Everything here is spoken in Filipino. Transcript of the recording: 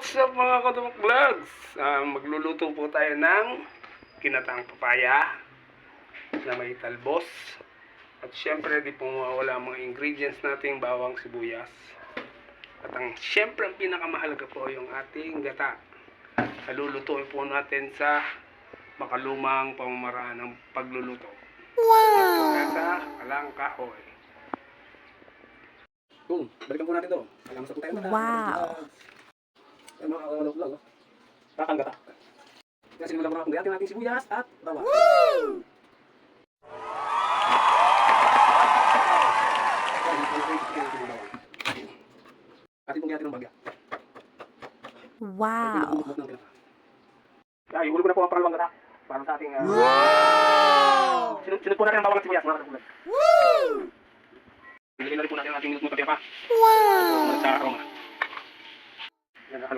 What's up mga Kadamok Vlogs? Magluluto po tayo ng kinatang papaya na may talbos. At syempre di po mawawala ang mga ingredients nating bawang sibuyas. At syempre ang pinakamahalaga po yung ating gata. Lulutuin po natin sa makalumang pamamaraan ng pagluluto. Wow! Sa kalang kahoy. Boom! Balikan po natin to. Alam sa po tayo na. Wow! Ay, mga kakalok lang, oh. Kakang gata. Kaya sinimulan ko na kung gayatin natin sibuyas at bawang. Atin pong gayatin ng bagya. Wow! Kaya, ihulog ko na po ang pangalawang gata. Para sa ating... Wow! Sinunod po natin ang bawang at sibuyas, mga kakalok. Woo! Ilagay na rin po natin ang ating minute mo pa. Wow! Sa aroma. Yan,